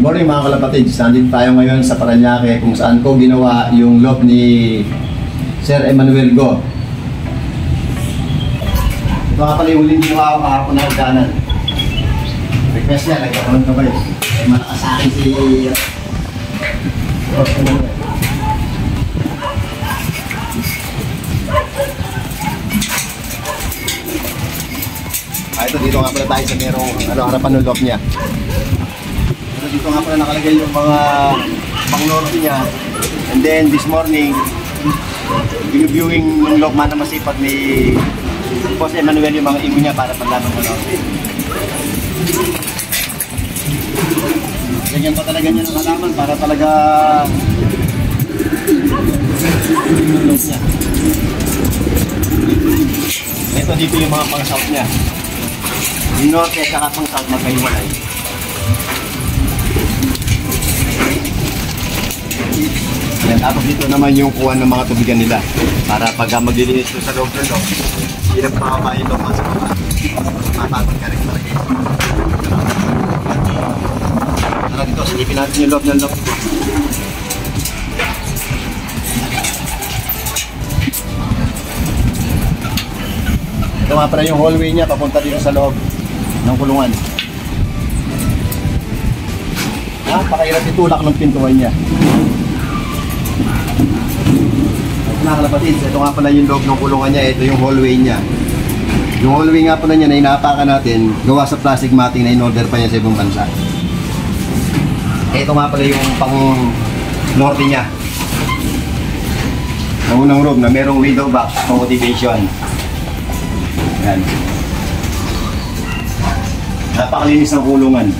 Morning mga kalapatids, nandito tayo ngayon sa Parañaque kung saan ko ginawa yung loft ni Sir Emmanuel Go. Ito nga pala yung huling ginawa ko kahapon na hagdanan. Request niya, nagkakaroon ka ba yun? Ay malakas sa akin si Ross Emmanuel. Ito dito nga pala tayo sa merong harapan ng loft niya. Dito nga pala nakalagay yung mga pang-norte niya. And then this morning, viewing yung loob na masipag ni Boss Emmanuel yung mga imo niya para paglaban mo norte. Ganyan pa talaga niya ng halaman para talaga yung loob niya. Ito dito yung mga pang-south niya. Yung norte at saka pang-south magkahiwalay. Yan, tapos dito naman yung kuha ng mga tubigan nila para pag maglilinis sa loob ng loob, hindi na pakaba yung loob sa baba. Mapapag ka rin talaga. Tara dito, silipin natin yung loob ng loob. Ito nga pala yung hallway niya papunta dito sa loob ng kulungan. Napakahirap itulak ng pintuan niya. Mga kalapatids, ito nga pala yung loob ng kulungan niya. Ito yung hallway niya. Yung hallway nga pala niya na inapakan natin, gawa sa plastic matting na in-order pa niya sa ibang bansa. Ito nga pala yung pang-norte niya. Ang unang room na merong window box pang motivation. Yan. Napakalinis ng kulungan.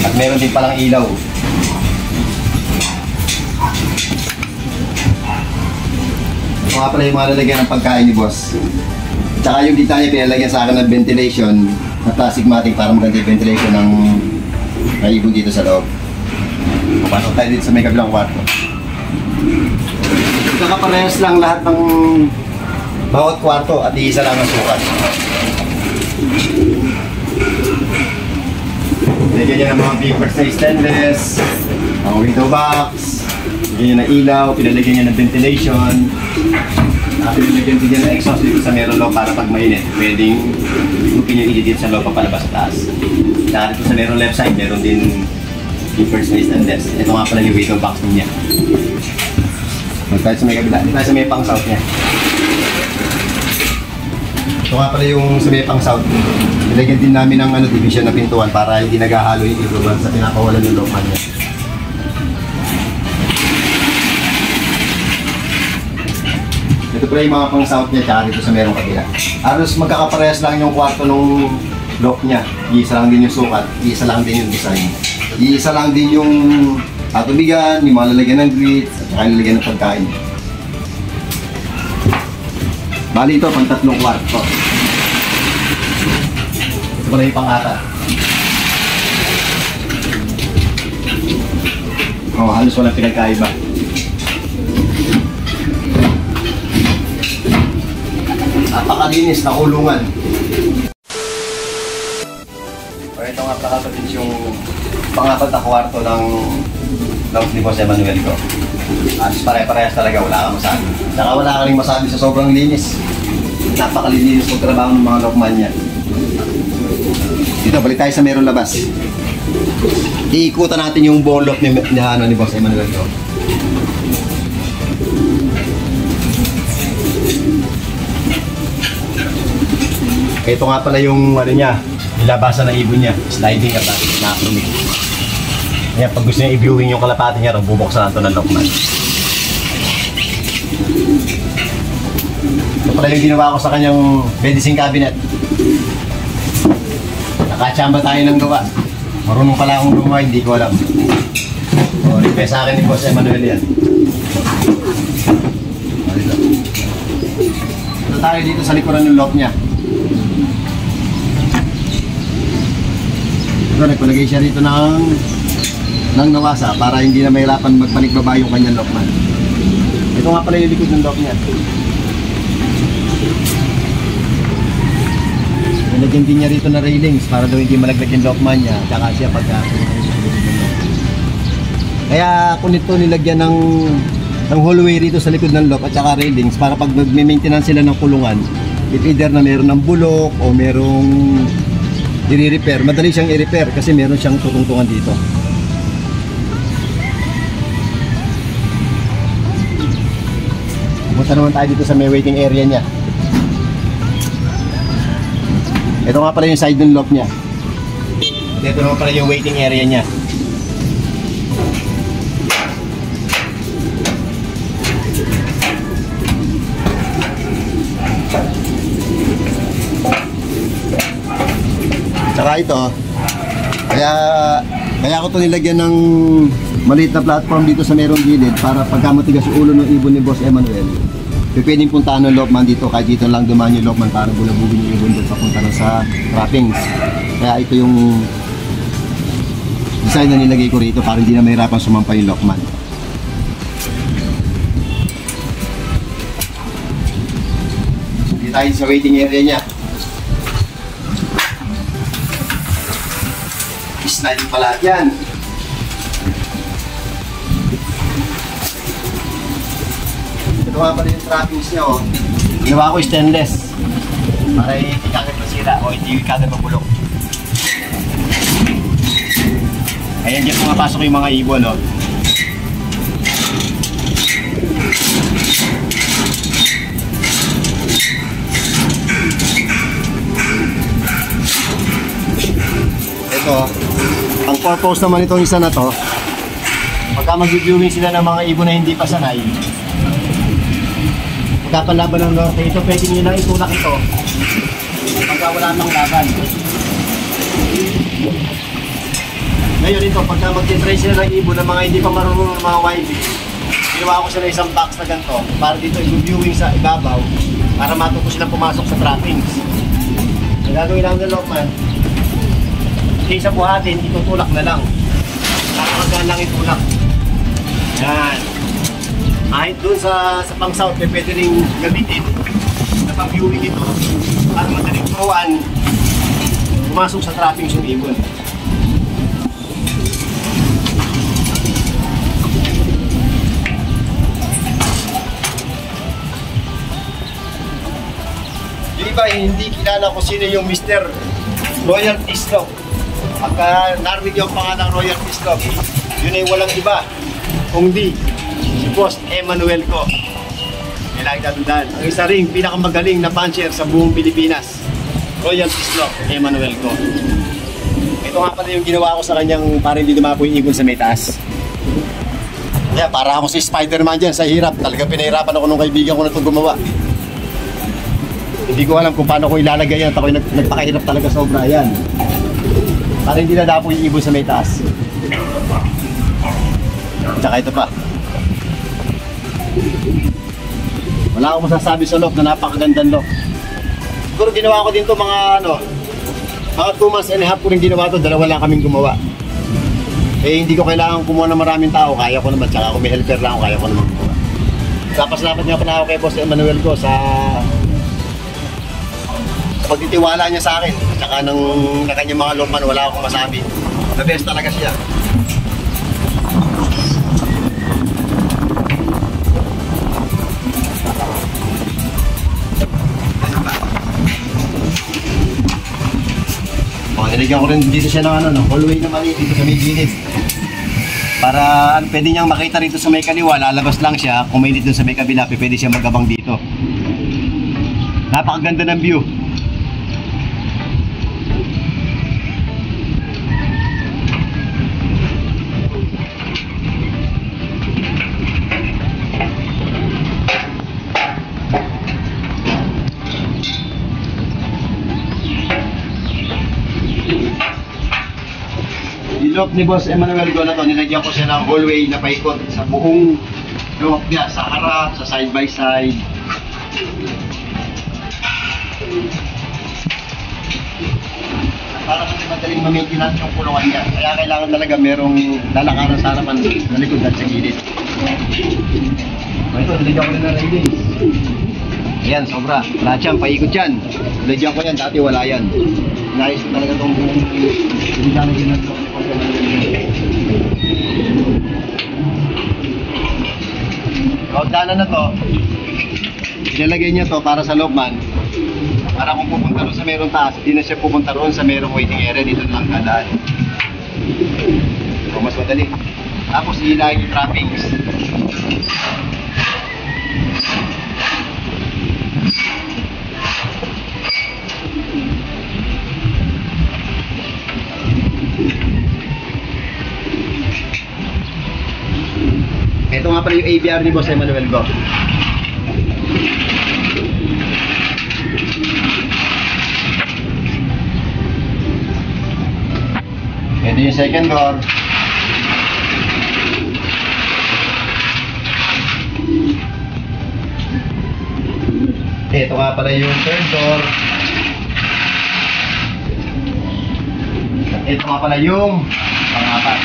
At meron din palang ilaw. Ito nga pala yung mga lalagyan ng pagkain ni boss. Tsaka yung gitna niya pinalagyan sa akin ng ventilation na plastic matting para maganda yung ventilation ng naibon dito sa loob. Pasok tayo dito sa may kabilang kwarto. Kakaparehas lang lahat ng bawat kwarto at iisa lang ang sukat. Lagyan niya ng mga papers na stainless, mga window box, lagyan niya ng ilaw, pinalagyan niya ng ventilation, at pinalagyan din niya ng exhaust dito sa meron loob para pag mainit, pwedeng lookin yung dito sa loob papalabas sa taas. Dahil dito sa meron left side, meron din papers na stainless. Ito nga pala yung window box niya. Magkahit sa may kabila, dito sa may pang south niya. Ito nga pala yung sa may pang south. Nilagyan din namin ng division na pintuan para hindi naghahalo yung iluban sa pinakawalan ng looban niya. Ito pala yung mga pang south niya tsaka dito sa merong kabila. Aros magkakaparehas lang yung kwarto nung lock niya. Iisa lang din yung sukat, iisa lang din yung design. Iisa lang din yung tubigan, yung mga lalagyan ng grits, at saka lalagyan ng pagkain. Bali ito, pang tatlong kwarto. Ito pala yung pang-ata. Halos walang pinagkaiba. Napakalinis na kulungan. Ito nga pala kapatid yung pang-apat na kwarto ng ni Boss Emmanuel ko. Alos pare-parehas talaga, wala kang masabi. Saka wala ka rin masabi sa sobrang linis. Napakalinis ng trabaho ng mga lokman niya. Dito, balik tayo sa meron labas. Iikutan natin yung buong loft ni Boss Emmanuel ko. Ito nga pala yung niya, nilabasan ng ibon niya. Sliding at nakakrumig. Kaya pag gusto niya i-viewing yung kalapati niya, bubuksan natin ng lokman. Ito pala yung ginawa ko sa kanyang medicine cabinet. Nakachamba tayo ng gawa. Marunong pala akong gumawa, hindi ko alam. Request sa akin ni Boss Emmanuel yan. Ito tayo dito sa likuran ng loft niya. Ito, nagpalagay siya dito ng nawasa para hindi na mahirapan magpanigbaba yung kanyang lockman. Ito nga pala yung likod ng lock niya. nilagyan din niya rito na railings para daw hindi malaglag yung lockman niya. Tsaka siya pagka kaya kung ito nilagyan ng hallway rito sa likod ng lock at saka railings para pag nagme-maintenance sila ng kulungan, if either na meron ng bulok o merong i-repair, madali siyang i-repair kasi meron siyang tutungtungan dito. Pumunta naman tayo dito sa may waiting area niya. Ito nga pala yung side ng lock niya. Ito naman pala yung waiting area niya. Saka ito, kaya ko ito nilagyan ng maliit na platform dito sa merong gilid para pagka matigas yung ulo ng ibon ni Boss Emmanuel, pwedeng puntahan ng lockman dito, kahit dito lang dumaan yung lockman para bulabugin yung ibon doon papunta na sa trappings. Kaya ito yung design na nilagay ko rito para hindi na mahirapan sumampa yung lockman. Dito tayo sa waiting area niya. Sliding pala yan. Ito nga pala yung trappings niya, oh. Ginawa ko stainless para hindi kagad masira o hindi kagad mabulok. Ayan, dyan pumapasok yung mga ibon, oh. Ito, ang purpose naman itong isa na to, pagka mag-viewing sila ng mga ibon na hindi pa sanay, pagkapalaban ng norte, ito pwede nyo lang itulak ito pagka wala nang laban. Ngayon ito, pagka mag-try sila ng ibon ng mga hindi pa marunong ng mga YB, ginawa ko sila isang box na ganito para dito i-viewing sa ibabaw para matuto silang pumasok sa trappings. Ang gagawin lang ng lockman, sa buhatin, itutulak na lang. Nakakagaan lang itulak. Yan. Kahit doon sa pang south, pwede rin gamitin na pang-viewing ito para madaling turuan pumasok sa trappings yung ibon. Yung iba, hindi kilala ko sino yung Mr. Royal Tislock. Pagka narinig yung pangalang Royal Tislock, yun ay walang iba kundi si Boss Emmanuel ko. Kailangan tatandaan, ang isa ring pinakamagaling na puncher sa buong Pilipinas, Royal Tislock, Emmanuel ko. Ito nga pala yung ginawa ko sa kanyang para hindi dumapo yung ibon sa may taas. Kaya para ako si Spider-Man dyan sa hirap. Talaga pinahirapan ako nung kaibigan ko na itong gumawa. Hindi ko alam kung paano ko ilalagay yan at ako nagpakahirap talaga sobra yan. Para hindi na dapo yung ibon sa may taas. Tsaka ito pa. Wala akong masasabi sa lock na napakagandang lock. Siguro ginawa ko din to mga mga 2 months and a half ko rin ginawa to. Dalawa lang kaming gumawa. Eh hindi ko kailangan kumuha ng maraming tao. Kaya ko naman. Tsaka kung may helper lang ako, kaya ko naman gumawa. Sapasalamat nga pala ako kay Boss Emmanuel ko sa pagtitiwala niya sa akin, at saka ng kanyang mga lockman, wala akong masabi. The best talaga siya. Nilagyan ko rin dito siya ng hallway na maliit dito sa may gilid. Para pwede niyang makita rito sa may kaliwa, lalabas lang siya. Kung may dito sa may kabila, pwede siya magabang dito. Napakaganda ng view. Lock ni Boss Emmanuel ko na to, nilagyan ko siya ng hallway na paikot sa buong lock niya, sa harap, sa side by side. Para sa madaling ma-maintenance yung kulungan niya. Kaya kailangan talaga merong lalakaran sa harapan, sa likod at sa gilid. Ito, nilagyan ko rin ng railings. Ayan, sobra. Lahat yan, paikot yan. Lagyan ko yan, dati wala yan. Nais talaga itong hindi lang ginagawa. Hagdanan na to, ilalagay niya to para sa loob man. Para kung pupunta roon sa merong taas, hindi na siya pupunta roon sa merong waiting area, dito lang dadaan. So, mas madali. Tapos hihilahin yung trappings. Ito nga pala yung ABR ni Boss Emmanuel Go. Ito yung second door. Ito nga pala yung third door. At ito nga pala yung pang-apat.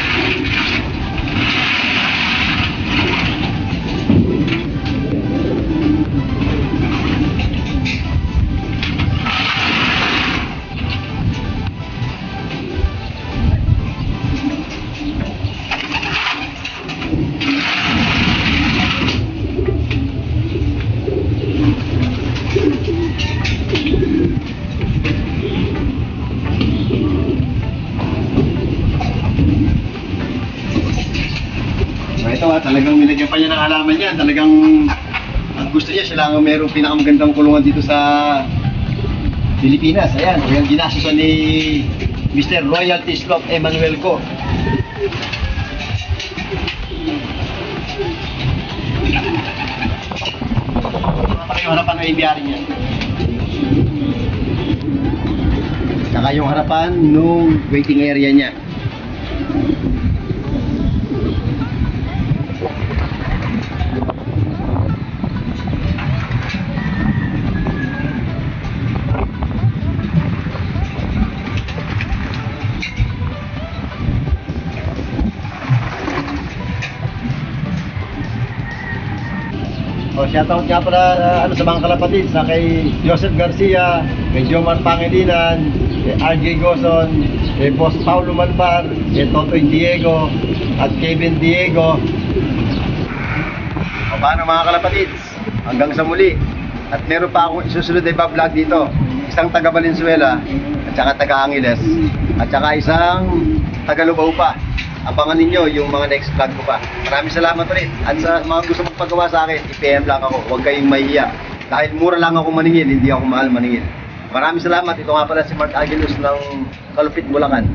Ito talagang nilagyan pa niya ng halaman yan. Talagang ang gusto niya, siya lang ang mayroong pinakamagandang kulungan dito sa Pilipinas. Ayan, yung ginasusan ni Mr. Royalty Slope Emmanuel Go. Ito yung harapan ng ABR niya. Saka yung harapan nung waiting area niya. O, shoutout nga pala sa mga kalapatid, sa kay Joseph Garcia, kay Jomar Pangilinan, kay RJ Goson, kay Boss Paulo Malbar, kay Totoy Diego, at Kevin Diego. O, paano mga kalapatid? Hanggang sa muli. At meron pa akong isusunod na iba-vlog dito. Isang taga Valenzuela, at saka taga Angeles, at saka isang taga Lubao pa. Abangan ninyo yung mga next vlog ko pa. Maraming salamat ulit. At sa mga gusto magpagawa sa akin, i-PM lang ako. Huwag kayong mahihiya. Dahil mura lang ako maningil, hindi ako mahal maningil. Maraming salamat. Ito nga pala si Mark Aguiluz ng Kalupit, Bulacan.